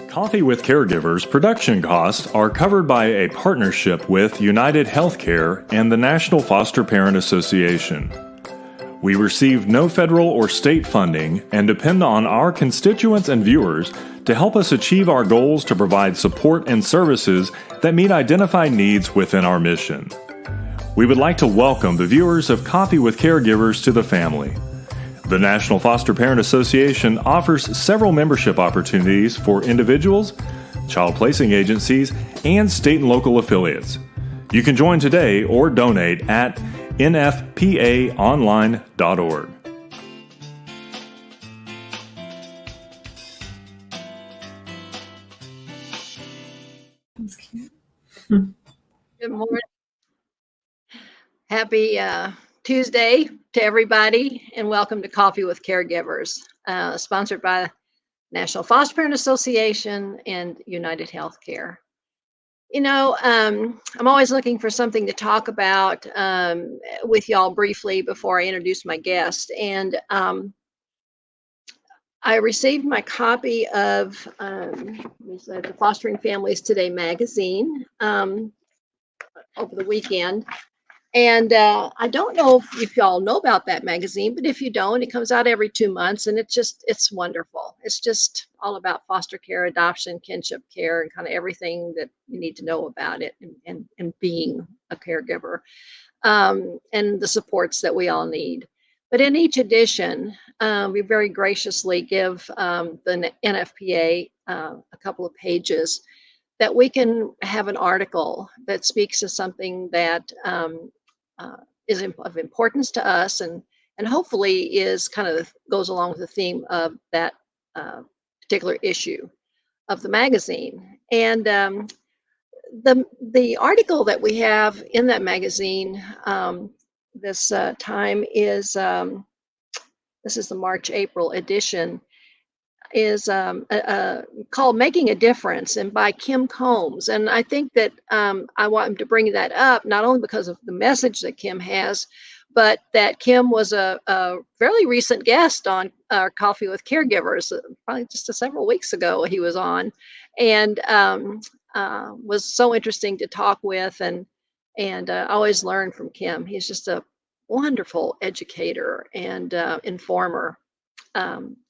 Coffee with Caregivers production costs are covered by a partnership with United Healthcare and the National Foster Parent Association. We receive no federal or state funding and depend on our constituents and viewers to help us achieve our goals to provide support and services that meet identified needs within our mission. We would like to welcome the viewers of Coffee with Caregivers to the family. The National Foster Parent Association offers several membership opportunities for individuals, child placing agencies, and state and local affiliates. You can join today or donate at nfpaonline.org. That's cute. Good morning. Happy Tuesday to everybody, and welcome to Coffee with Caregivers, sponsored by National Foster Parent Association and United Healthcare. You know, I'm always looking for something to talk about with y'all briefly before I introduce my guest. And I received my copy of the Fostering Families Today magazine over the weekend. And I don't know if y'all know about that magazine, but if you don't, it comes out every 2 months, and it's wonderful. It's just all about foster care, adoption, kinship care, and kind of everything that you need to know about it and being a caregiver, and the supports that we all need. But in each edition, we very graciously give the NFPA a couple of pages that we can have an article that speaks to something that is of importance to us, and hopefully is kind of goes along with the theme of that particular issue of the magazine. And the article that we have in that magazine this time is this is the March-April edition, is called Making a Difference, and by Kim Combs. And I think that I want to bring that up, not only because of the message that Kim has, but that Kim was a fairly recent guest on our Coffee with Caregivers, probably just several weeks ago he was on, and was so interesting to talk with, and I always learn from Kim. He's just a wonderful educator and informer.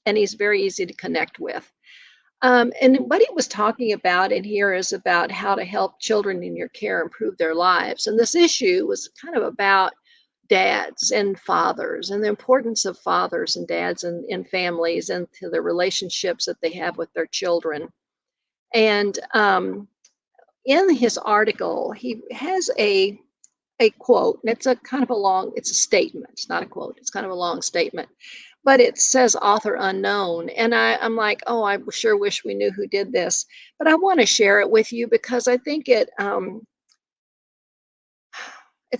And he's very easy to connect with. And what he was talking about in here is about how to help children in your care improve their lives. And this issue was kind of about dads and fathers, and the importance of fathers and dads in families, and to the relationships that they have with their children. And in his article, he has a quote, and it's a kind of a long, it's a statement. It's not a quote, it's kind of a long statement. But it says author unknown. And I'm like, oh, I sure wish we knew who did this. But I want to share it with you because I think it's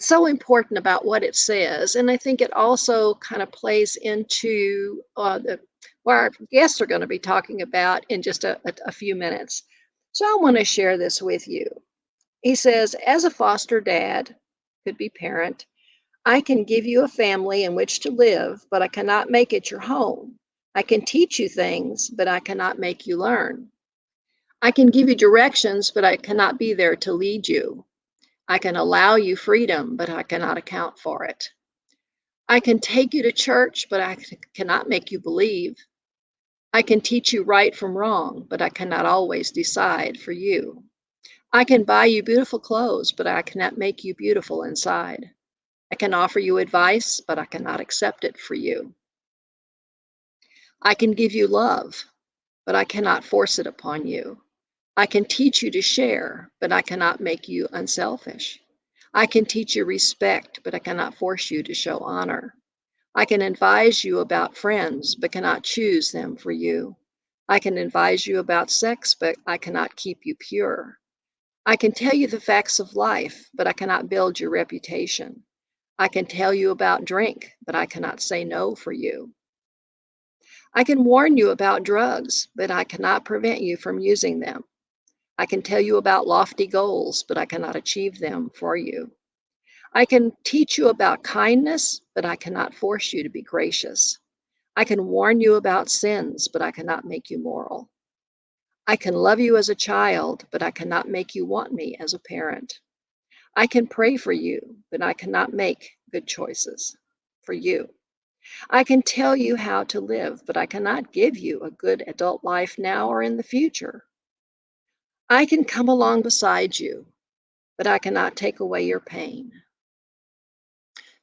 so important about what it says. And I think it also kind of plays into what our guests are going to be talking about in just a few minutes. So I want to share this with you. He says, as a foster dad, could be parent, I can give you a family in which to live, but I cannot make it your home. I can teach you things, but I cannot make you learn. I can give you directions, but I cannot be there to lead you. I can allow you freedom, but I cannot account for it. I can take you to church, but I cannot make you believe. I can teach you right from wrong, but I cannot always decide for you. I can buy you beautiful clothes, but I cannot make you beautiful inside. I can offer you advice, but I cannot accept it for you. I can give you love, but I cannot force it upon you. I can teach you to share, but I cannot make you unselfish. I can teach you respect, but I cannot force you to show honor. I can advise you about friends, but cannot choose them for you. I can advise you about sex, but I cannot keep you pure. I can tell you the facts of life, but I cannot build your reputation. I can tell you about drink, but I cannot say no for you. I can warn you about drugs, but I cannot prevent you from using them. I can tell you about lofty goals, but I cannot achieve them for you. I can teach you about kindness, but I cannot force you to be gracious. I can warn you about sins, but I cannot make you moral. I can love you as a child, but I cannot make you want me as a parent. I can pray for you, but I cannot make good choices for you. I can tell you how to live, but I cannot give you a good adult life now or in the future. I can come along beside you, but I cannot take away your pain.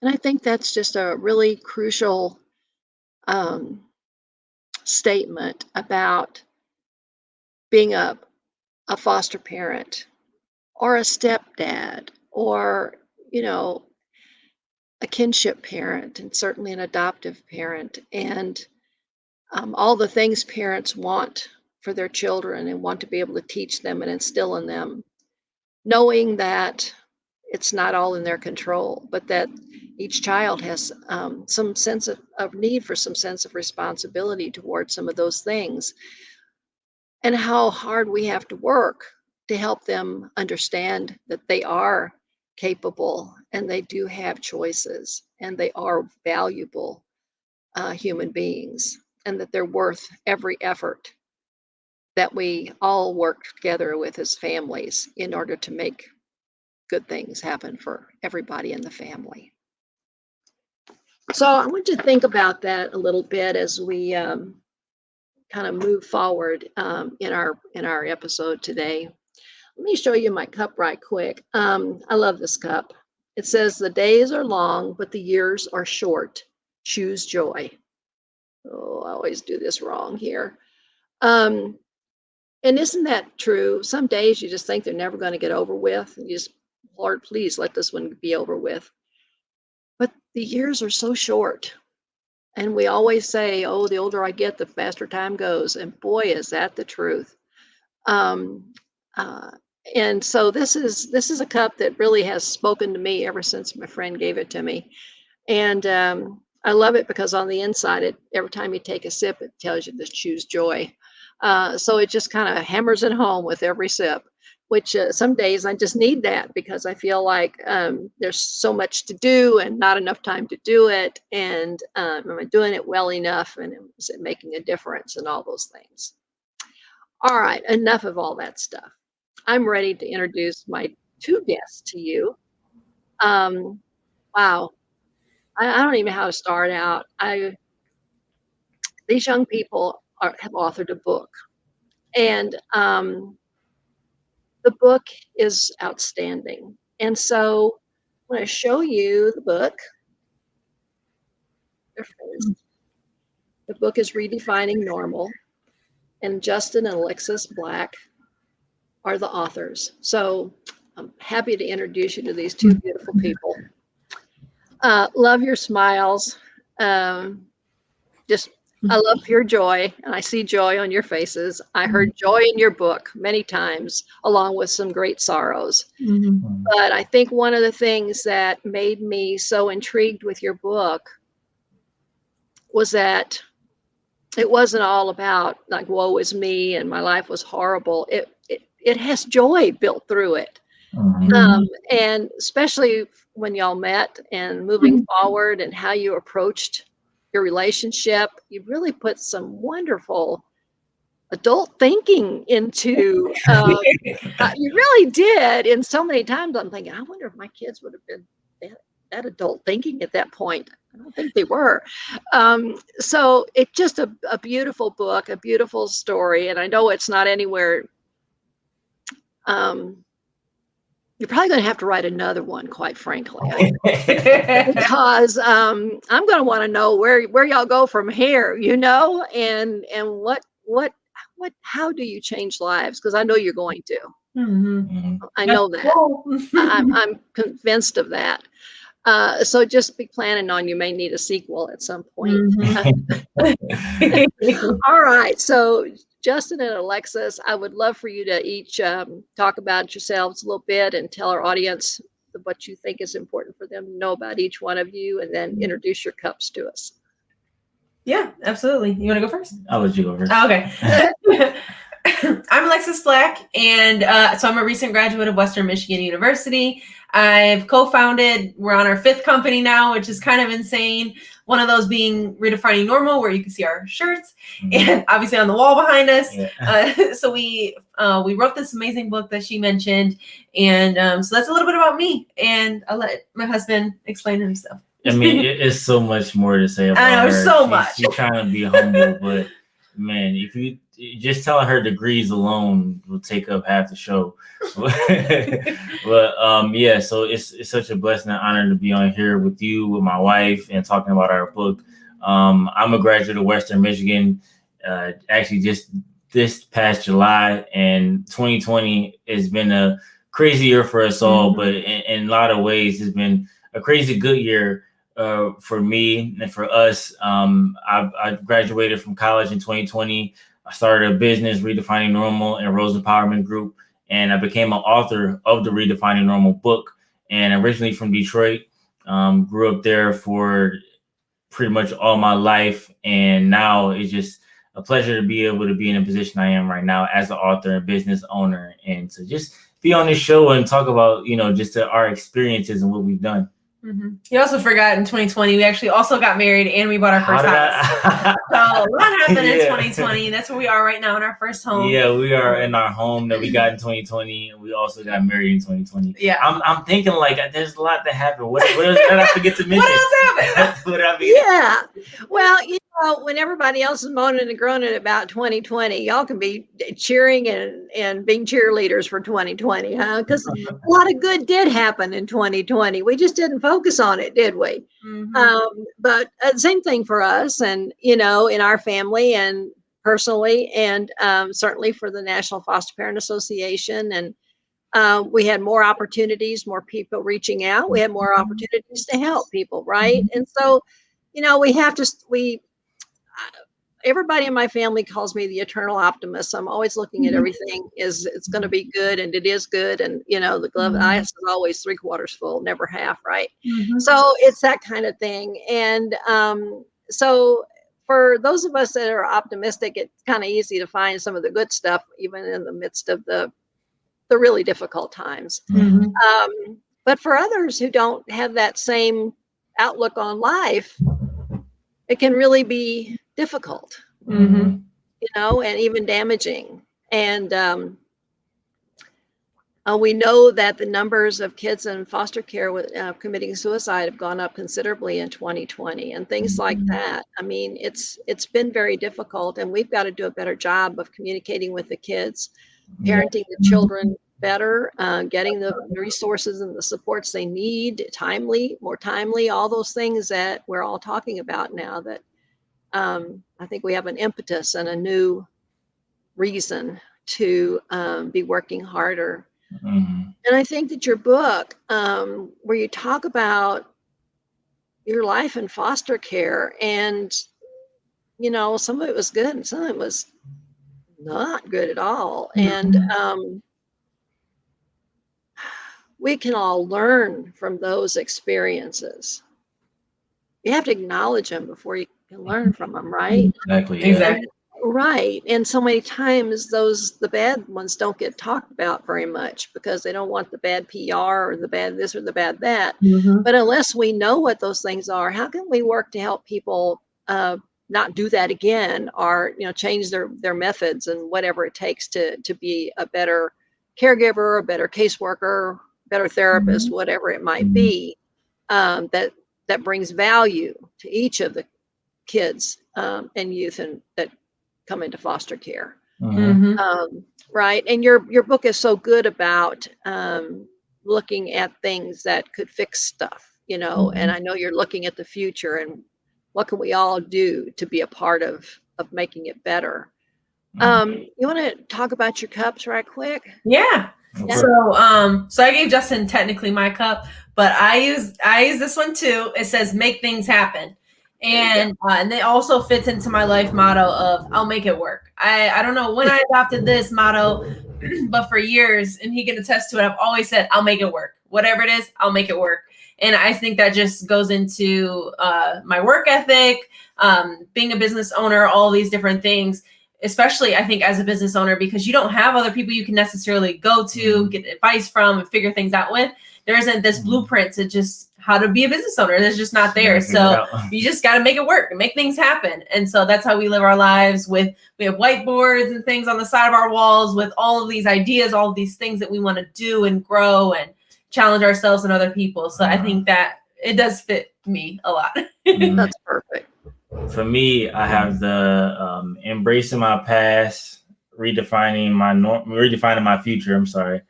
And I think that's just a really crucial um, statement about being a foster parent or a stepdad or, you know, a kinship parent and certainly an adoptive parent. And all the things parents want for their children and want to be able to teach them and instill in them, knowing that it's not all in their control, but that each child has some sense of need for some sense of responsibility towards some of those things, and how hard we have to work to help them understand that they are capable and they do have choices and they are valuable human beings and that they're worth every effort that we all work together with as families in order to make good things happen for everybody in the family. So I want you to think about that a little bit as we kind of move forward in our episode today. Let me show you my cup right quick. I love this cup. It says, "The days are long, but the years are short. Choose joy." Oh, I always do this wrong here. And isn't that true? Some days you just think they're never going to get over with. And you just, Lord, please let this one be over with. But the years are so short. And we always say, oh, the older I get, the faster time goes. And boy, is that the truth. Um, uh, and so this is a cup that really has spoken to me ever since my friend gave it to me. And I love it because on the inside, every time you take a sip, it tells you to choose joy. So it just kind of hammers it home with every sip, which some days I just need that because I feel like there's so much to do and not enough time to do it. And am I doing it well enough? And is it making a difference and all those things? All right, enough of all that stuff. I'm ready to introduce my two guests to you. Wow, I don't even know how to start out. These young people have authored a book, and the book is outstanding. And so I'm going to show you the book. There it is. The book is Redefining Normal, and Justin and Alexis Black are the authors. So I'm happy to introduce you to these two beautiful people. Love your smiles. Just I love pure joy, and I see joy on your faces. I heard joy in your book many times, along with some great sorrows. Mm-hmm. But I think one of the things that made me so intrigued with your book was that it wasn't all about like woe is me and my life was horrible. It has joy built through it. And especially when y'all met and moving forward and how you approached your relationship, you really put some wonderful adult thinking into you really did. And so many times I'm thinking, I wonder if my kids would have been that adult thinking at that point. I don't think they were. So it's just a beautiful book, a beautiful story. And I know it's not anywhere you're probably going to have to write another one, quite frankly, because I'm going to want to know where y'all go from here, and how do you change lives? Because I know you're going to. Mm-hmm. I know that. I'm convinced of that. So just be planning on you may need a sequel at some point. All right. So Justin and Alexis, I would love for you to each talk about yourselves a little bit and tell our audience what you think is important for them to know about each one of you, and then introduce your cups to us. Yeah, absolutely. You want to go first? I'll let you go first. Oh, okay. I'm Alexis Black, and so I'm a recent graduate of Western Michigan University. I've co-founded, we're on our 5th company now, which is kind of insane. One of those being Redefining Normal, where you can see our shirts, and obviously on the wall behind us. Yeah. So we wrote this amazing book that she mentioned, and so that's a little bit about me. And I'll let my husband explain himself. I mean, it's so much more to say about I know, her. so much. She's trying to be humble, but man, if you just telling her degrees alone will take up half the show. But yeah, so it's such a blessing and honor to be on here with you, with my wife, and talking about our book. I'm a graduate of Western Michigan, actually just this past July, and 2020 has been a crazy year for us all, but in a lot of ways it's been a crazy good year for me and for us. I graduated from college in 2020. I started a business, Redefining Normal, and Rose Empowerment Group, and I became an author of the Redefining Normal book. And originally from Detroit, grew up there for pretty much all my life, and now it's just a pleasure to be able to be in a position I am right now as an author and business owner, and to just be on this show and talk about, just our experiences and what we've done. Mm-hmm. You also forgot in 2020, we actually also got married and we bought our first house. So a lot happened in 2020. That's where we are right now in our first home. Yeah, we are in our home that we got in 2020, and we also got married in 2020. Yeah, I'm thinking like there's a lot that happened. What else did I forget to mention? What else happened? Yeah, well, when everybody else is moaning and groaning about 2020, y'all can be cheering and being cheerleaders for 2020, huh? Because a lot of good did happen in 2020. We just didn't focus on it, did we? But same thing for us, and in our family and personally, and certainly for the National Foster Parent Association. And we had more opportunities, more people reaching out. We had more opportunities to help people, right? And so, everybody in my family calls me the eternal optimist. I'm always looking at everything it's going to be good, and it is good. And the glove ice is always 3/4 full, never half, right? So it's that kind of thing. And so for those of us that are optimistic, it's kind of easy to find some of the good stuff, even in the midst of the really difficult times. But for others who don't have that same outlook on life, it can really be difficult, and even damaging. And we know that the numbers of kids in foster care with committing suicide have gone up considerably in 2020, and things like that. I mean, it's been very difficult, and we've got to do a better job of communicating with the kids, parenting the children better, getting the resources and the supports they need, more timely, all those things that we're all talking about now, that I think we have an impetus and a new reason to be working harder. And I think that your book, where you talk about your life in foster care, and some of it was good and some of it was not good at all. And we can all learn from those experiences. You have to acknowledge them before you can learn from them, right? Exactly. Right. And so many times the bad ones don't get talked about very much because they don't want the bad PR or the bad this or the bad that. But unless we know what those things are, how can we work to help people not do that again, or change their methods and whatever it takes to be a better caregiver, a better caseworker, better therapist, whatever it might be, that brings value to each of the kids and youth and that come into foster care. Right. And your book is so good about looking at things that could fix stuff, and I know you're looking at the future and what can we all do to be a part of making it better. You want to talk about your cups right quick? Yeah. So I gave Justin technically my cup, but I use this one too. It says "Make things happen," and it also fits into my life motto of "I'll make it work." I don't know when I adopted this motto, but for years, and he can attest to it, I've always said "I'll make it work." Whatever it is, I'll make it work. And I think that just goes into my work ethic, being a business owner, all these different things. especially I think as a business owner, because you don't have other people you can necessarily go to, get advice from, and figure things out with. There isn't this blueprint to just how to be a business owner. There's just not there. So you just got to make it work and make things happen. And so that's how we live our lives. We have whiteboards and things on the side of our walls with all of these ideas, all of these things that we want to do and grow and challenge ourselves and other people. So I think that it does fit me a lot. That's perfect. For me, I have the embracing my past, redefining my future. I'm sorry.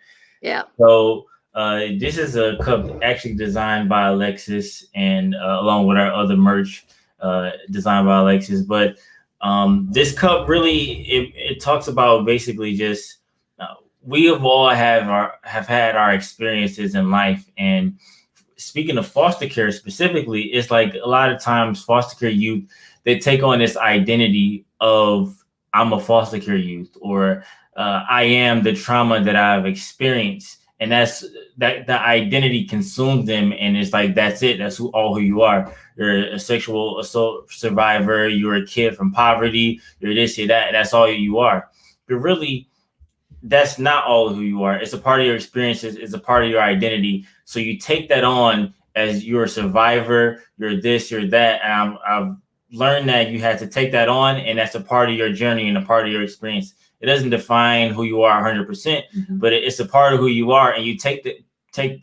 Yeah. So this is a cup actually designed by Alexis, and along with our other merch designed by Alexis. But this cup really it talks about basically just we have all have had our experiences in life. And speaking of foster care specifically, it's like a lot of times foster care youth, they take on this identity of I'm a foster care youth, or I am the trauma that I've experienced. And that's that the identity consumes them. And it's like, that's it. That's who you are. You're a sexual assault survivor. You're a kid from poverty. You're this, you're that. That's all you are. But really, that's not all who you are. It's a part of your experiences. It's a part of your identity. So you take that on as you're a survivor. You're this, you're that. And I've learned that you have to take that on, and that's a part of your journey and a part of your experience. It doesn't define who you are 100%, but it's a part of who you are. And you take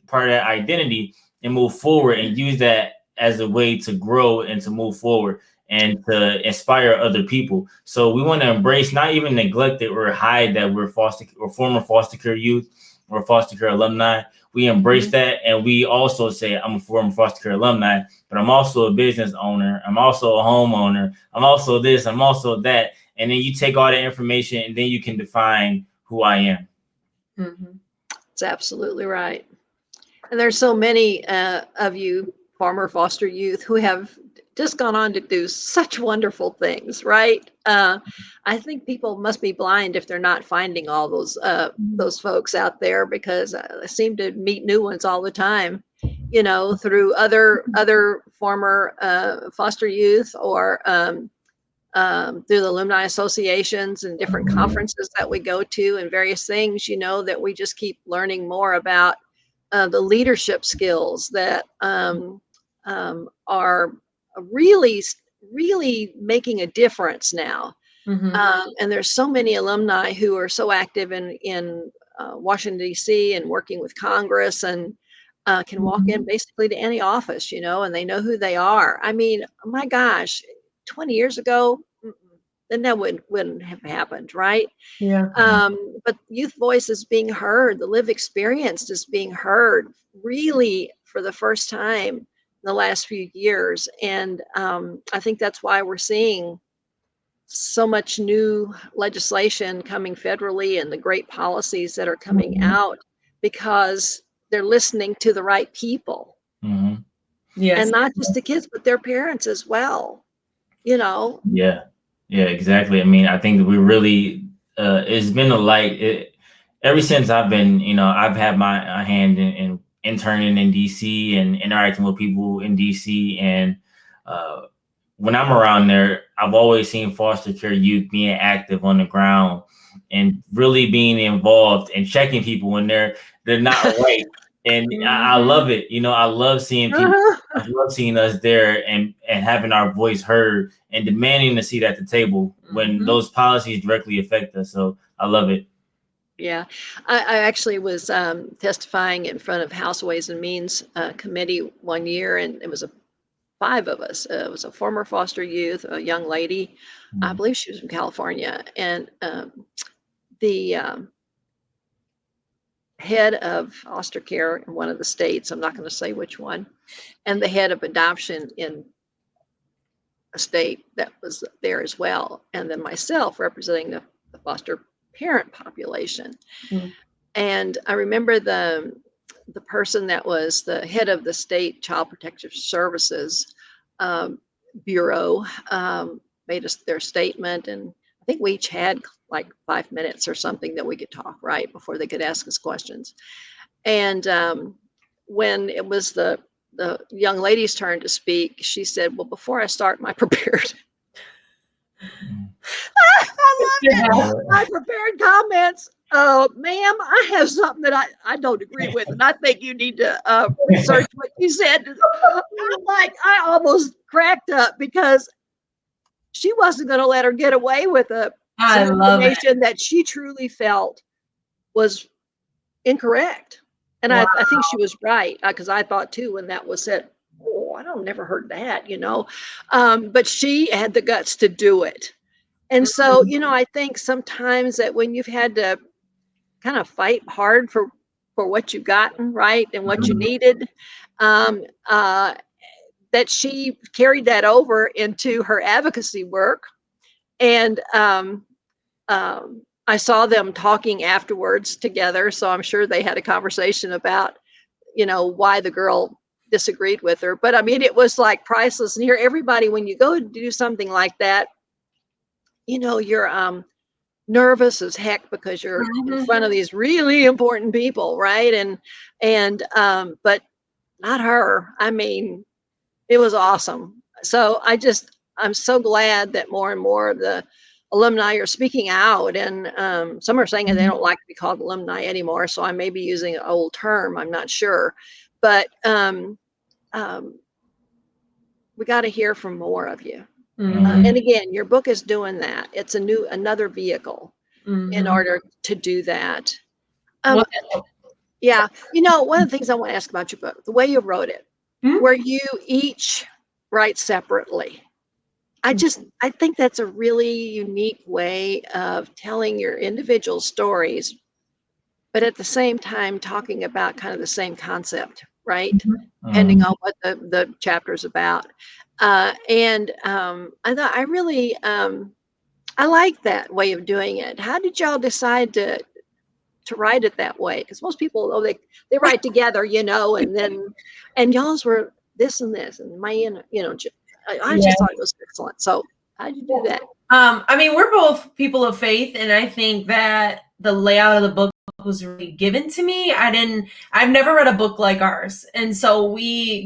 part of that identity and move forward and use that as a way to grow and to move forward and to inspire other people. So we want to embrace, not even neglect it or hide that we're former foster care youth or foster care alumni. We embrace that, and we also say, I'm a former foster care alumni, but I'm also a business owner. I'm also a homeowner. I'm also this, I'm also that. And then you take all the information, and then you can define who I am. That's absolutely right. And there's so many of you former foster youth who have just gone on to do such wonderful things, right? I think people must be blind if they're not finding all those folks out there, because I seem to meet new ones all the time, you know, through other former foster youth, or through the alumni associations and different conferences that we go to and various things, you know, that we just keep learning more about the leadership skills that are really making a difference now. And there's so many alumni who are so active in Washington, D.C. and working with Congress, and can walk in basically to any office, you know, and they know who they are. I mean, my gosh, 20 years ago, then that wouldn't have happened, right? Yeah. But youth voice is being heard. The lived experience is being heard really for the first time in the last few years. And I think that's why we're seeing so much new legislation coming federally and the great policies that are coming out, because they're listening to the right people. Yes. And not just the kids, but their parents as well, you know? Yeah, exactly. I mean, I think that we really, it's been a light ever since I've been, you know, I've had my hand in interning in DC and interacting with people in DC. And when I'm around there, I've always seen foster care youth being active on the ground and really being involved and checking people when they're not right. And I love it. You know, I love seeing people. I love seeing us there and having our voice heard and demanding a seat at the table when those policies directly affect us. So I love it. Yeah, I actually was testifying in front of House Ways and Means Committee one year, and it was 5 of us. It was a former foster youth, a young lady, I believe she was from California, and the head of foster care in one of the states, I'm not going to say which one, and the head of adoption in a state that was there as well, and then myself representing the foster parent population. And I remember the person that was the head of the state child protective services bureau made us their statement, and I think we each had like 5 minutes or something that we could talk right before they could ask us questions. And when it was the young lady's turn to speak, she said, well, before I start my prepared I love that. My prepared comments. Ma'am, I have something that I don't agree with, and I think you need to research what you said. I almost cracked up because she wasn't going to let her get away with some information that she truly felt was incorrect. And I think she was right, because I thought too when that was said, oh, I don't never heard that, but she had the guts to do it. And so, I think sometimes that when you've had to kind of fight hard for what you've gotten right and what you needed, that she carried that over into her advocacy work. And I saw them talking afterwards together, so I'm sure they had a conversation about, why the girl disagreed with her. But I mean, it was like priceless. And here, everybody, when you go to do something like that, you're nervous as heck because you're in front of these really important people, right? And but not her. I mean, it was awesome. So I'm so glad that more and more of the alumni are speaking out, and some are saying that they don't like to be called alumni anymore. So I may be using an old term. I'm not sure, but we got to hear from more of you. And again, your book is doing that. It's another vehicle in order to do that. Yeah. One of the things I want to ask about your book, the way you wrote it, where you each write separately. I think that's a really unique way of telling your individual stories, but at the same time talking about kind of the same concept, right? Depending on what the chapter's about. And I thought I really I like that way of doing it. How did y'all decide to write it that way? Because most people, they write together, and y'all's were this and this, and mine, I just thought it was excellent. So how did you do that? I mean, we're both people of faith, and I think that the layout of the book was really given to me. I've never read a book like ours. And so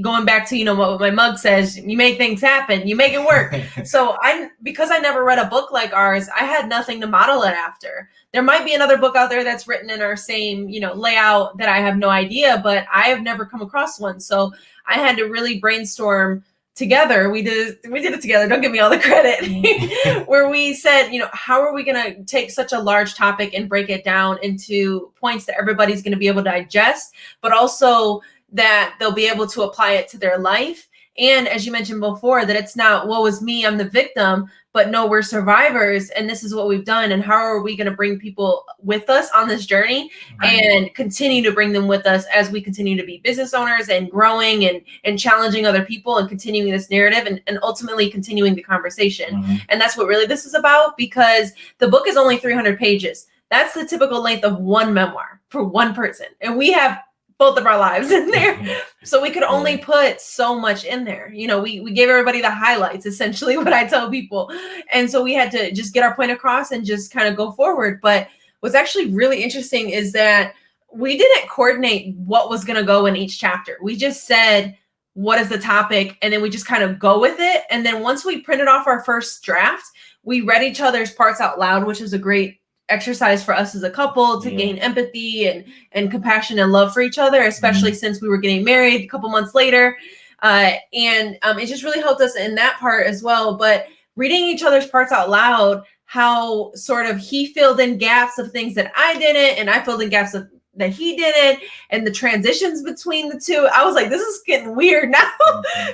going back to, what my mug says, you make things happen, you make it work. So because I never read a book like ours, I had nothing to model it after. There might be another book out there that's written in our same, layout that I have no idea, but I have never come across one. So I had to really brainstorm together. We did it together. Don't give me all the credit. Where we said, how are we going to take such a large topic and break it down into points that everybody's going to be able to digest, but also that they'll be able to apply it to their life. And as you mentioned before, that it's not, woe is me, I'm the victim, but no, we're survivors. And this is what we've done. And how are we going to bring people with us on this journey and continue to bring them with us as we continue to be business owners and growing and challenging other people and continuing this narrative and ultimately continuing the conversation. And that's what really this is about, because the book is only 300 pages. That's the typical length of one memoir for one person. And we have both of our lives in there. So we could only put so much in there. We gave everybody the highlights, essentially what I tell people. And so we had to just get our point across and just kind of go forward. But what's actually really interesting is that we didn't coordinate what was going to go in each chapter. We just said, what is the topic? And then we just kind of go with it. And then once we printed off our first draft, we read each other's parts out loud, which is a great exercise for us as a couple to gain empathy and compassion and love for each other, especially since we were getting married a couple months later. And it just really helped us in that part as well. But reading each other's parts out loud, how sort of he filled in gaps of things that I didn't, and I filled in gaps that he didn't, and the transitions between the two. I was like, this is getting weird now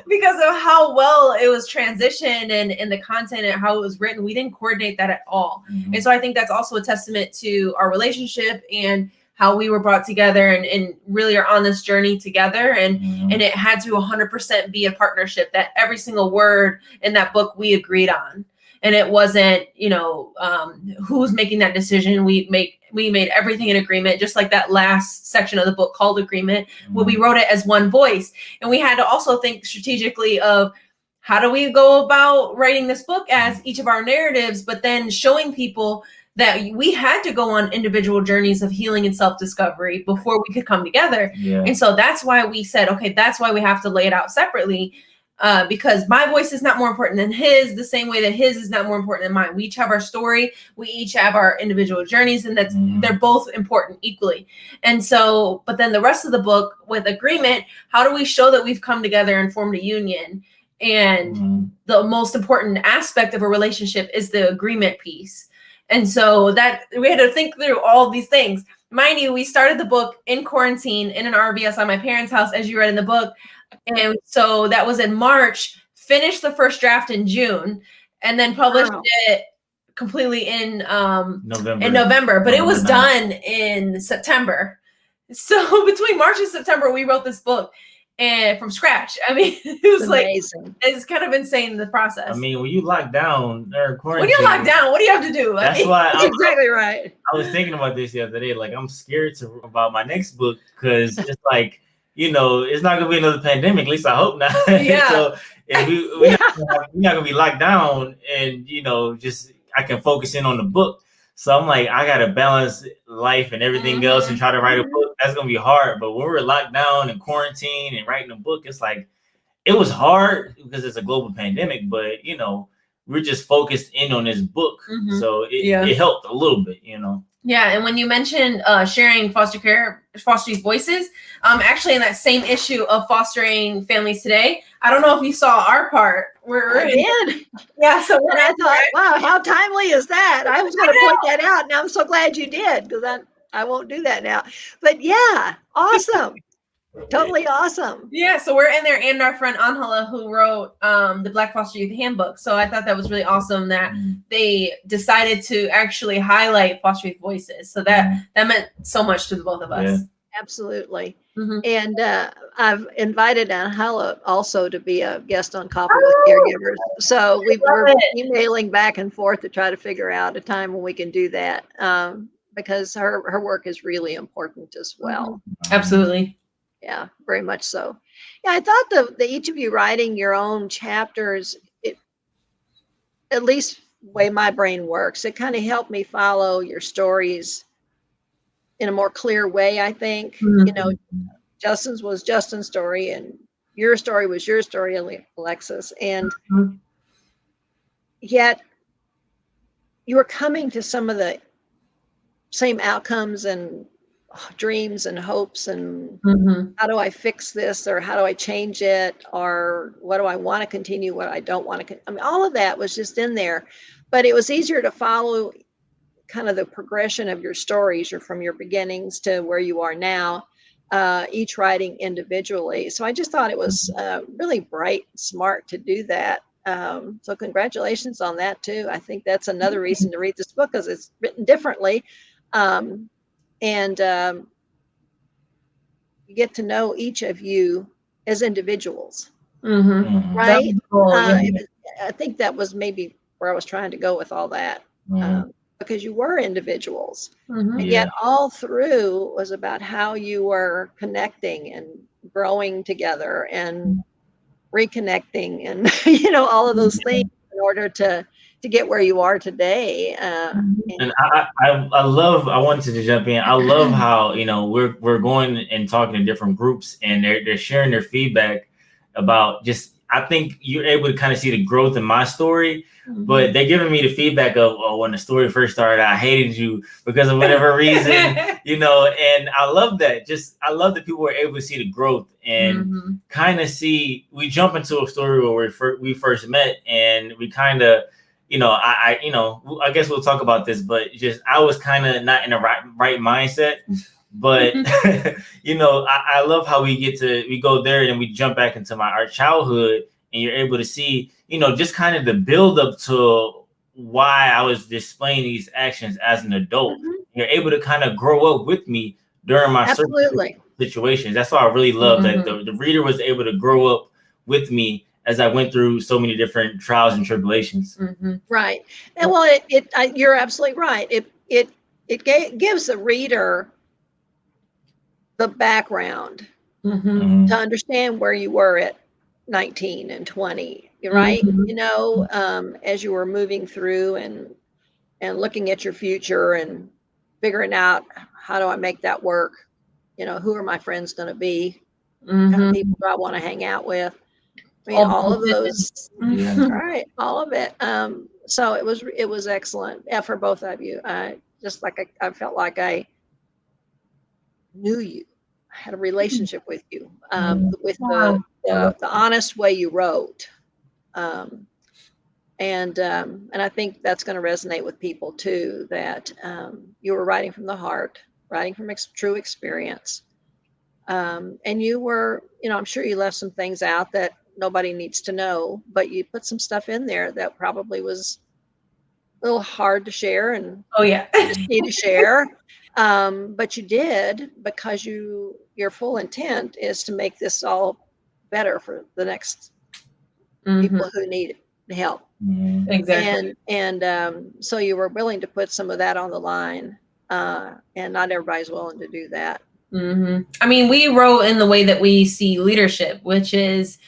because of how well it was transitioned and the content and how it was written. We didn't coordinate that at all. And so I think that's also a testament to our relationship and how we were brought together and really are on this journey together. And it had to 100% be a partnership, that every single word in that book we agreed on. And it wasn't, who's making that decision. We made everything in agreement, just like that last section of the book called Agreement, where we wrote it as one voice. And we had to also think strategically of how do we go about writing this book as each of our narratives, but then showing people that we had to go on individual journeys of healing and self-discovery before we could come together. And so that's why we said, okay, that's why we have to lay it out separately. because my voice is not more important than his, the same way that his is not more important than mine. We each have our story, we each have our individual journeys, and they're both important equally. And so, but then the rest of the book with agreement, how do we show that we've come together and formed a union? And the most important aspect of a relationship is the agreement piece. And so that we had to think through all these things. Mind you, we started the book in quarantine in an RV outside my parents' house, as you read in the book. And so that was in March, finished the first draft in June, and then published it completely in November. But it was done in September. So between March and September, we wrote this book and from scratch. I mean, it was amazing. It's kind of insane, the process. I mean, when you lock down or quarantine, when you lock down, what do you have to do? That's why exactly right. I was thinking about this the other day. Like, I'm scared about my next book because it's like, you know, it's not gonna be another pandemic. At least I hope not. Yeah. So if we're not gonna be locked down, and you know, just I can focus in on the book. So I'm like, I gotta balance life and everything else and try to write a book. That's gonna be hard. But when we're locked down and quarantine and writing a book, it's like it was hard because it's a global pandemic. But you know, we're just focused in on this book, so it helped a little bit. You know. Yeah, and when you mentioned sharing foster youth voices, actually in that same issue of Fostering Families Today, I don't know if you saw our part. I did. Yeah, so when I thought, wow, how timely is that? I was going to point that out, and I'm so glad you did, because I won't do that now. But yeah, awesome. Totally awesome. Yeah, so we're in there, and our friend Angela, who wrote the Black Foster Youth Handbook. So I thought that was really awesome that they decided to actually highlight foster youth voices. So that meant so much to the both of us. Yeah. Absolutely. And I've invited Angela also to be a guest on Coffee with Caregivers. So we're emailing back and forth to try to figure out a time when we can do that, because her work is really important as well. Absolutely. Yeah, very much so. Yeah, I thought the each of you writing your own chapters, at least the way my brain works, it kind of helped me follow your stories in a more clear way, I think. You know, Justin's was Justin's story, and your story was your story, Alexis. And yet you were coming to some of the same outcomes and dreams and hopes, and how do I fix this, or how do I change it, or what do I want to continue, what I don't want to. I mean, all of that was just in there, but it was easier to follow kind of the progression of your stories, or from your beginnings to where you are now, each writing individually. So I just thought it was really bright, smart to do that. So congratulations on that too. I think that's another reason to read this book, because it's written differently. And you get to know each of you as individuals, right? Cool, I think that was maybe where I was trying to go with all that, because you were individuals, and yet all through was about how you were connecting and growing together and reconnecting, and you know, all of those things in order to get where you are today. And I love, I wanted to jump in. I love how, you know, we're going and talking to different groups, and they're sharing their feedback about just, I think you're able to kind of see the growth in my story, but they're giving me the feedback of, oh, when the story first started, I hated you because of whatever reason, you know, and I love that. Just, I love that people were able to see the growth and kind of see, we jump into a story where we first met, and we kind of, you know, I guess we'll talk about this, but just, I was kind of not in the right mindset, but you know, I love how we go there and we jump back into our childhood, and you're able to see, you know, just kind of the build up to why I was displaying these actions as an adult. You're able to kind of grow up with me during my situations. That's why I really love that the reader was able to grow up with me as I went through so many different trials and tribulations. Right. And well, you're absolutely right. It gives the reader the background to understand where you were at 19 and 20, right? You know, as you were moving through and looking at your future and figuring out, how do I make that work? You know, who are my friends going to be? What kind of people do I want to hang out with? I mean, all of bullshit. those, Yeah. right, all of it. So it was excellent for both of you. I felt like I knew you, I had a relationship with you, with the honest way you wrote. And I think that's going to resonate with people too, that you were writing from the heart, writing from true experience. And you were, I'm sure you left some things out that nobody needs to know, but you put some stuff in there that probably was a little hard to share and Oh yeah. need to share. But you did, because your full intent is to make this all better for the next people who need help. Mhm. Exactly. And so you were willing to put some of that on the line, and not everybody's willing to do that. I mean, we wrote in the way that we see leadership, which is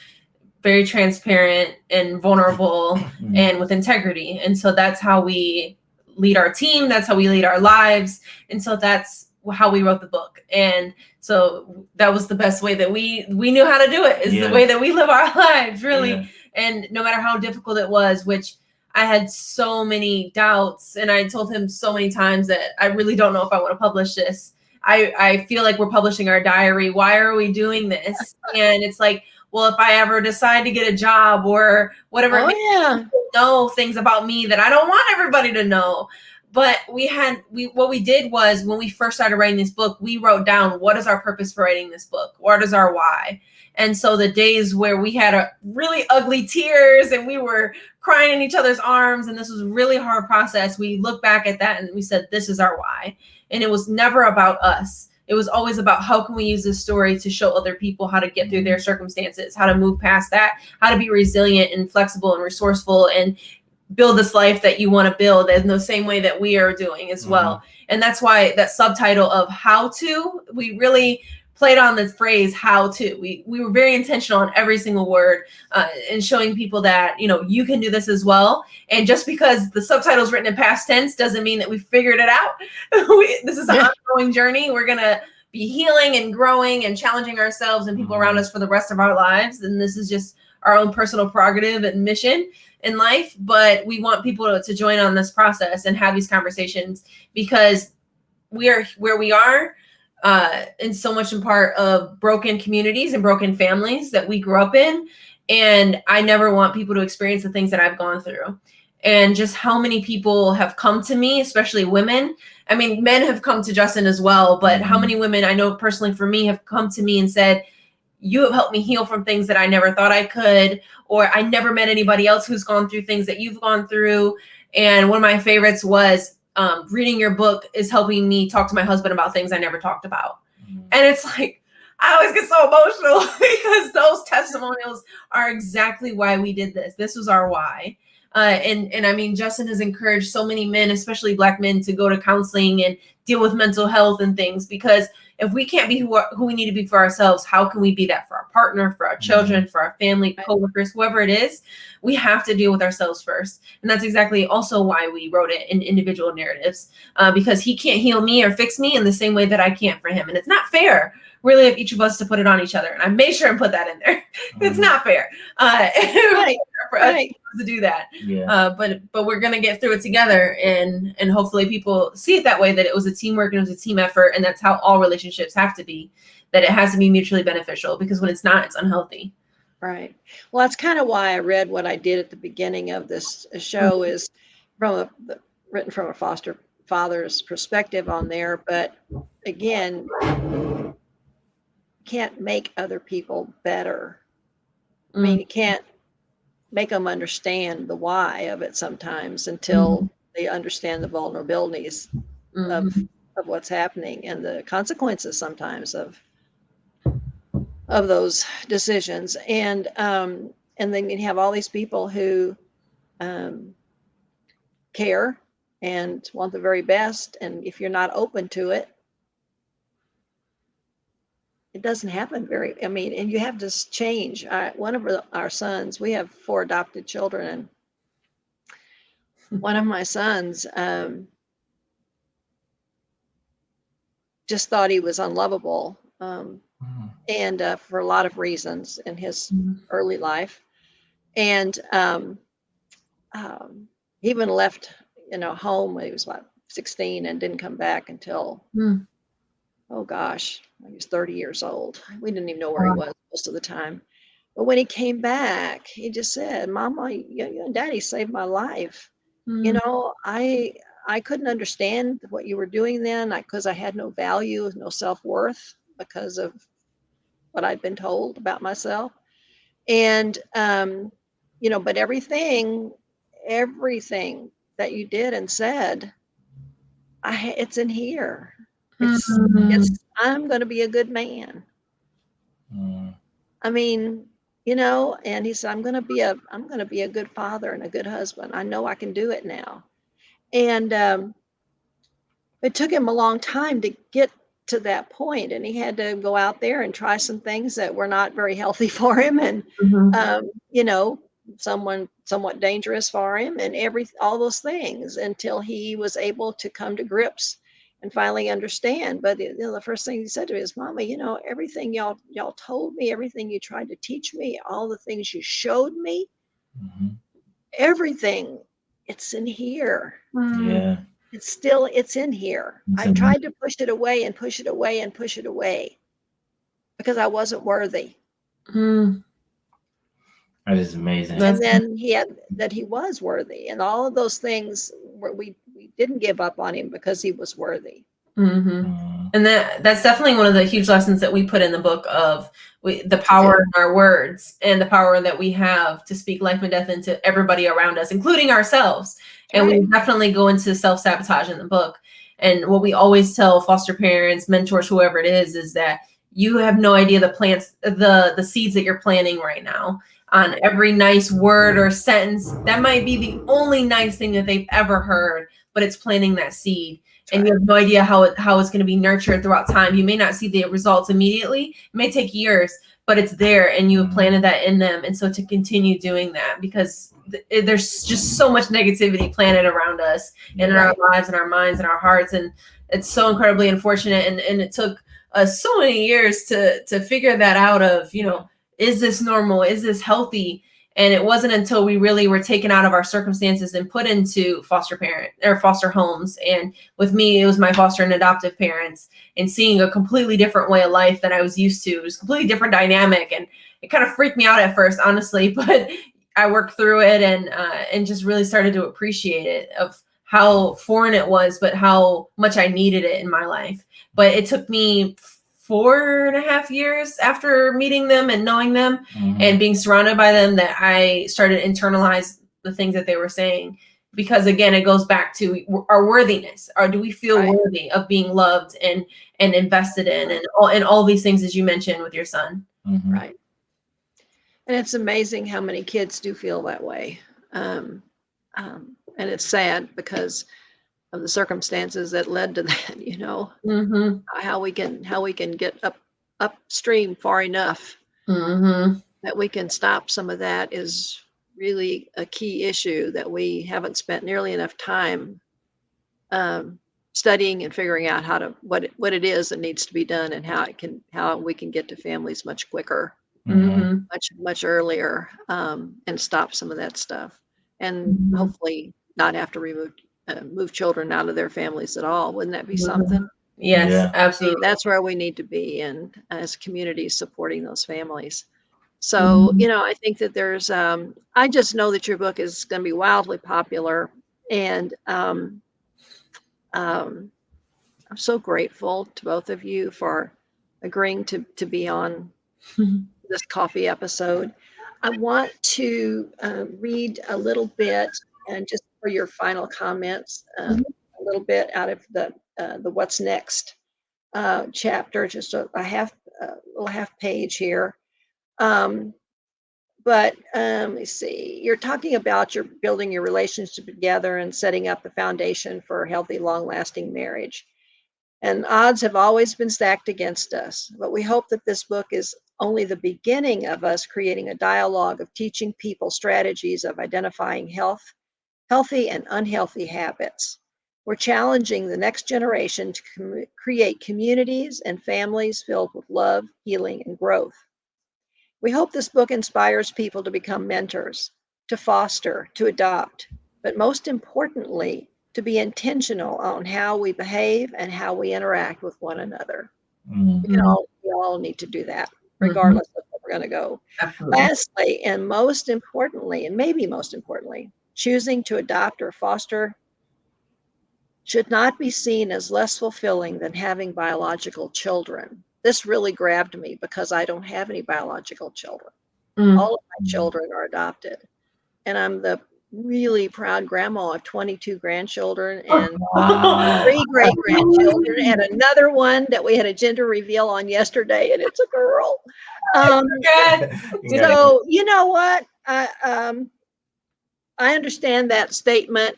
very transparent and vulnerable and with integrity. And so that's how we lead our team. That's how we lead our lives. And so that's how we wrote the book. And so that was the best way that we knew how to do it, is the way that we live our lives, really. Yeah. And no matter how difficult it was, which I had so many doubts, and I told him so many times that I really don't know if I want to publish this. I feel like we're publishing our diary. Why are we doing this? And it's like, well, if I ever decide to get a job or whatever, know things about me that I don't want everybody to know. But what we did was, when we first started writing this book, we wrote down, what is our purpose for writing this book? What is our why? And so the days where we had a really ugly tears and we were crying in each other's arms, and this was a really hard process, we look back at that and we said, this is our why. And it was never about us. It was always about, how can we use this story to show other people how to get through their circumstances, how to move past that, how to be resilient and flexible and resourceful and build this life that you want to build in the same way that we are doing as well. And that's why that subtitle of how to, we really played on this phrase, how to. We were very intentional on every single word, and showing people that, you can do this as well. And just because the subtitle is written in past tense doesn't mean that we figured it out. This is an ongoing journey. We're going to be healing and growing and challenging ourselves and people around us for the rest of our lives. And this is just our own personal prerogative and mission in life. But we want people to join on this process and have these conversations, because we are where we are, and so much in part of broken communities and broken families that we grew up in. And I never want people to experience the things that I've gone through. And just how many people have come to me, especially women. I mean, men have come to Justin as well, but how many women I know personally for me have come to me and said, you have helped me heal from things that I never thought I could, or I never met anybody else who's gone through things that you've gone through. And one of my favorites was, reading your book is helping me talk to my husband about things I never talked about. And it's like, I always get so emotional because those testimonials are exactly why we did this. This was our why. And I mean, Justin has encouraged so many men, especially Black men, to go to counseling and deal with mental health and things, because if we can't be who we need to be for ourselves, how can we be that for our partner, for our children, for our family, coworkers, whoever it is? We have to deal with ourselves first. And that's exactly also why we wrote it in individual narratives, because he can't heal me or fix me in the same way that I can't for him. And it's not fair, really, of each of us to put it on each other. And I made sure and put that in there. It's not fair for us to do that. But we're going to get through it together. And hopefully people see it that way, that it was a teamwork and it was a team effort. And that's how all relationships have to be, that it has to be mutually beneficial, because when it's not, it's unhealthy. Right. Well, that's kind of why I read what I did at the beginning of this show, is written from a foster father's perspective on there. But again, can't make other people better. I mean, you can't make them understand the why of it sometimes until they understand the vulnerabilities of what's happening and the consequences sometimes of those decisions. And then you have all these people who care and want the very best. And if you're not open to it, it doesn't happen and you have to change. One of our sons, we have 4 adopted children, and one of my sons just thought he was unlovable, and for a lot of reasons in his early life. And he even left, home when he was about 16 and didn't come back until, oh gosh, he was 30 years old. We didn't even know where he was most of the time. But when he came back, he just said, Mama, you and Daddy saved my life. I couldn't understand what you were doing then because I had no value, no self-worth because of what I'd been told about myself. And, but everything that you did and said, it's in here. I'm going to be a good man. I mean, and he said, I'm going to be a good father and a good husband. I know I can do it now. And it took him a long time to get to that point, and he had to go out there and try some things that were not very healthy for him, and somewhat dangerous for him, and all those things until he was able to come to grips and finally understand. But the first thing he said to me is, Mama, everything y'all told me, everything you tried to teach me, all the things you showed me, everything, it's in here. Yeah. It's in here. I tried to push it away and push it away and push it away because I wasn't worthy. That is amazing. And then he was worthy, and all of those things we didn't give up on him because he was worthy. And that's definitely one of the huge lessons that we put in the book of the power in our words and the power that we have to speak life and death into everybody around us, including ourselves. And we definitely go into self-sabotage in the book. And what we always tell foster parents, mentors, whoever it is that you have no idea the seeds that you're planting right now. On every nice word or sentence, that might be the only nice thing that they've ever heard, but it's planting that seed. And you have no idea how it's going to be nurtured throughout time. You may not see the results immediately. It may take years, but it's there, and you have planted that in them. And so to continue doing that, because there's just so much negativity planted around us and in our lives and our minds and our hearts. And it's so incredibly unfortunate. And it took us so many years to figure that out of, is this normal? Is this healthy? And it wasn't until we really were taken out of our circumstances and put into foster homes. And with me, it was my foster and adoptive parents, and seeing a completely different way of life than I was used to. It was a completely different dynamic. And it kind of freaked me out at first, honestly, but I worked through it and just really started to appreciate it, of how foreign it was, but how much I needed it in my life. But it took me 4.5 years after meeting them and knowing them and being surrounded by them that I started to internalize the things that they were saying. Because again, it goes back to our worthiness. Or do we feel worthy of being loved and invested in, and all these things, as you mentioned with your son? Right. And it's amazing how many kids do feel that way. And it's sad because of the circumstances that led to that, how we can get upstream far enough that we can stop some of that is really a key issue that we haven't spent nearly enough time studying and figuring out what it is that needs to be done, and how we can get to families much quicker, much earlier, and stop some of that stuff, and hopefully not have to move children out of their families at all. Wouldn't that be something? Yes, absolutely. That's where we need to be, and as communities supporting those families. So, I think that there's, I just know that your book is going to be wildly popular, and I'm so grateful to both of you for agreeing to be on this coffee episode. I want to read a little bit, and just for your final comments, a little bit out of the What's Next chapter, just a little half page here. But let me see. You're talking about building your relationship together and setting up the foundation for a healthy, long-lasting marriage. And odds have always been stacked against us, but we hope that this book is only the beginning of us creating a dialogue of teaching people strategies of identifying healthy and unhealthy habits. We're challenging the next generation to create communities and families filled with love, healing, and growth. We hope this book inspires people to become mentors, to foster, to adopt, but most importantly, to be intentional on how we behave and how we interact with one another. We all need to do that, regardless of where we're going to go. Absolutely. Lastly, and most importantly, and maybe most importantly, choosing to adopt or foster should not be seen as less fulfilling than having biological children. This really grabbed me because I don't have any biological children. All of my children are adopted. And I'm the really proud grandma of 22 grandchildren and 3 great-grandchildren and another one that we had a gender reveal on yesterday, and it's a girl. So you know what? I understand that statement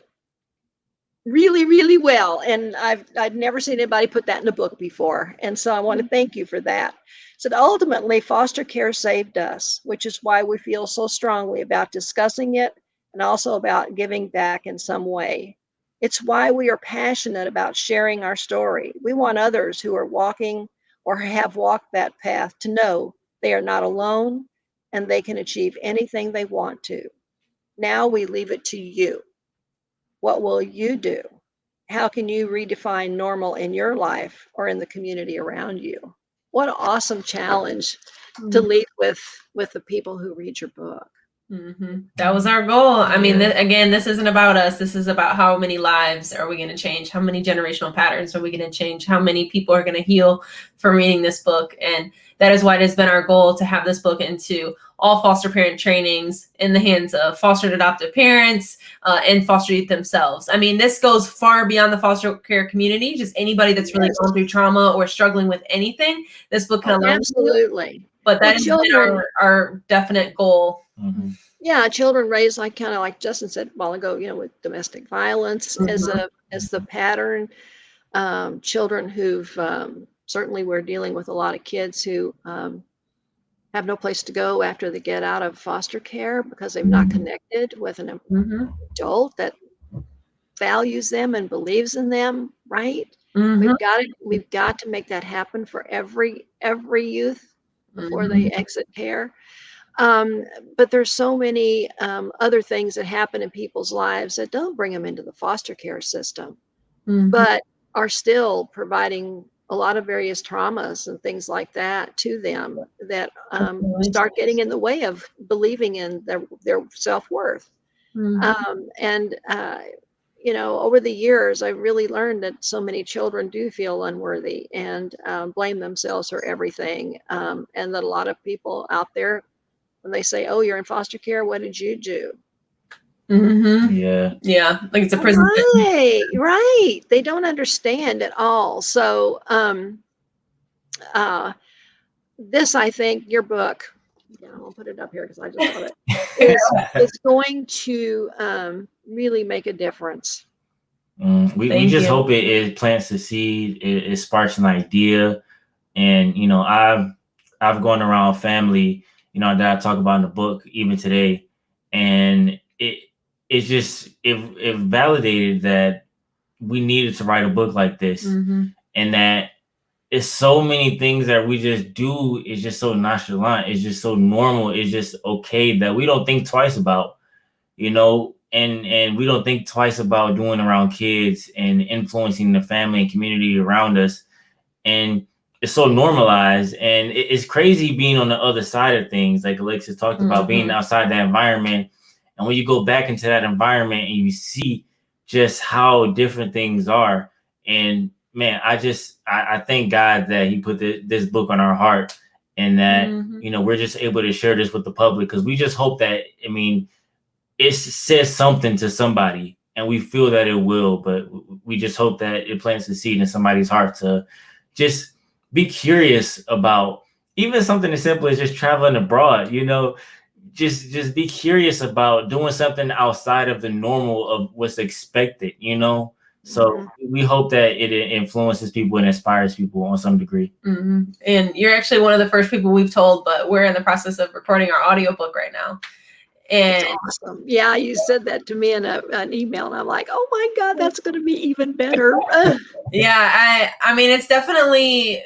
really, really well. And I'd never seen anybody put that in a book before. And so I want to thank you for that. So ultimately, foster care saved us, which is why we feel so strongly about discussing it and also about giving back in some way. It's why we are passionate about sharing our story. We want others who are walking or have walked that path to know they are not alone and they can achieve anything they want to. Now we leave it to you. What will you do? How can you redefine normal in your life or in the community around you? What an awesome challenge to lead with the people who read your book. That was our goal. I mean, again, this isn't about us. This is about how many lives are we going to change? How many generational patterns are we going to change? How many people are going to heal from reading this book? And that is why it has been our goal to have this book into all foster parent trainings in the hands of foster and adoptive parents and foster youth themselves. I mean, this goes far beyond the foster care community. Just anybody that's really gone through trauma or struggling with anything, this book can allow. Absolutely. But that is our definite goal. Yeah, children raised kind of like Justin said a while ago, with domestic violence as the pattern. Children who've certainly we're dealing with a lot of kids who have no place to go after they get out of foster care because they've not connected with an adult that values them and believes in them. Right? We've got to make that happen for every youth before they exit care. But there's so many other things that happen in people's lives that don't bring them into the foster care system, but are still providing a lot of various traumas and things like that to them that start getting in the way of believing in their self-worth. Over the years, I've really learned that so many children do feel unworthy and blame themselves for everything, and that a lot of people out there, when they say, "Oh, you're in foster care, what did you do?" Yeah, like it's a prison. Right. They don't understand at all. So, this, I think, your book, I'll put it up here because I just love it, is going to really make a difference. We just hope it plants the seed, it sparks an idea, and I've gone around family, that I talk about in the book even today, and it validated that we needed to write a book like this, and that it's so many things that we just do is just so nonchalant, it's just so normal, it's just okay that we don't think twice about, and we don't think twice about doing around kids and influencing the family and community around us. And it's so normalized, and it's crazy being on the other side of things, like Alexis talked about, being outside that environment. And when you go back into that environment and you see just how different things are, and man, I thank God that he put this book on our heart, and that, we're just able to share this with the public, because we just hope that, it says something to somebody, and we feel that it will, but we just hope that it plants a seed in somebody's heart to just be curious about even something as simple as just traveling abroad, just be curious about doing something outside of the normal of what's expected, So we hope that it influences people and inspires people on some degree. And you're actually one of the first people we've told, but we're in the process of recording our audiobook right now. And that's awesome. Yeah, you said that to me in an email, and I'm like, oh my God, that's going to be even better. Yeah, I mean, it's definitely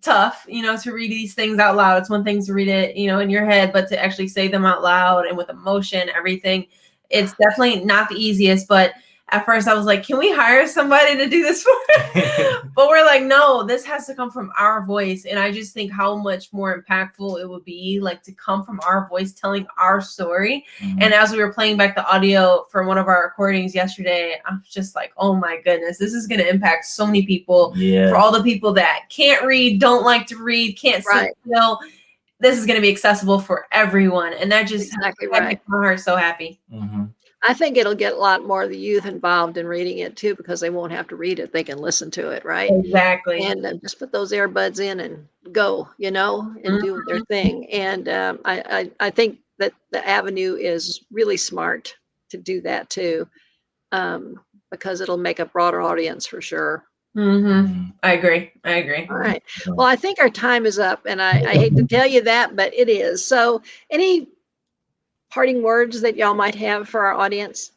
tough, to read these things out loud. It's one thing to read it, in your head, but to actually say them out loud and with emotion, everything, it's definitely not the easiest. But at first I was like, can we hire somebody to do this for us? But we're like, no, this has to come from our voice. And I just think how much more impactful it would be, like, to come from our voice telling our story. Mhm. And as we were playing back the audio from one of our recordings yesterday, I was just like, oh my goodness, this is going to impact so many people. Yeah. For all the people that can't read, don't like to read, can't sit still, this is going to be accessible for everyone. And that just Exactly makes right. my heart so happy. Mhm. I think it'll get a lot more of the youth involved in reading it too, because they won't have to read it. They can listen to it, right? Exactly. And just put those earbuds in and go, and do their thing. And I think that the avenue is really smart to do that too, because it'll make a broader audience for sure. I agree. All right. Well, I think our time is up, and I hate to tell you that, but it is. So any parting words that y'all might have for our audience?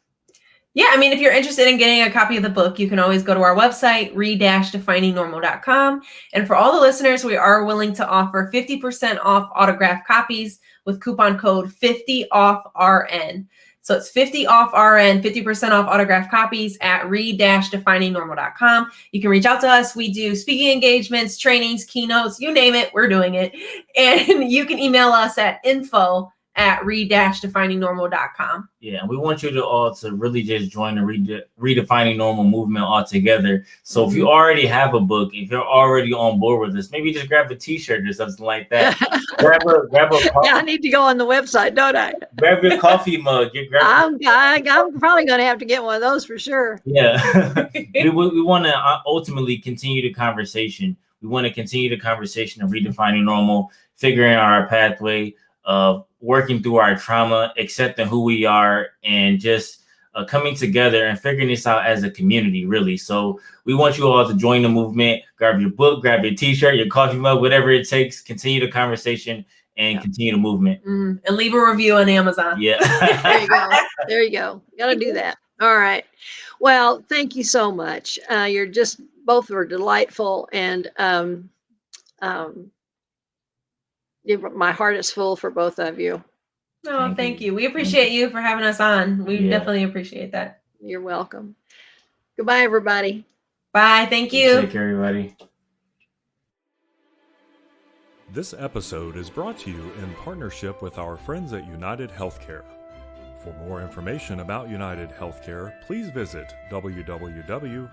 Yeah, I mean, if you're interested in getting a copy of the book, you can always go to our website, re-definingnormal.com. And for all the listeners, we are willing to offer 50% off autographed copies with coupon code 50OFFRN. So it's 50 off RN, 50% off autographed copies at re-definingnormal.com. You can reach out to us. We do speaking engagements, trainings, keynotes, you name it, we're doing it. And you can email us at info@re-definingnormal.com. Yeah, and we want you to all to really just join the Redefining Normal movement altogether. So if you already have a book, if you're already on board with this, maybe just grab a T-shirt or something like that. grab a coffee. Yeah, I need to go on the website, don't I? Grab your coffee mug. I'm probably going to have to get one of those for sure. Yeah, we want to ultimately continue the conversation. We want to continue the conversation of redefining normal, figuring out our pathway, of working through our trauma, accepting who we are, and just coming together and figuring this out as a community, really. So we want you all to join the movement, grab your book, grab your T-shirt, your coffee mug, whatever it takes, continue the conversation and continue the movement. And leave a review on Amazon. Yeah. There you go. There you go. Got to do that. All right. Well, thank you so much. You're just, both were delightful, and my heart is full for both of you. Oh, thank you. We appreciate you for having us on. We definitely appreciate that. You're welcome. Goodbye, everybody. Bye. Thank you. Take care, everybody. This episode is brought to you in partnership with our friends at United Healthcare. For more information about United Healthcare, please visit www.uhc.com.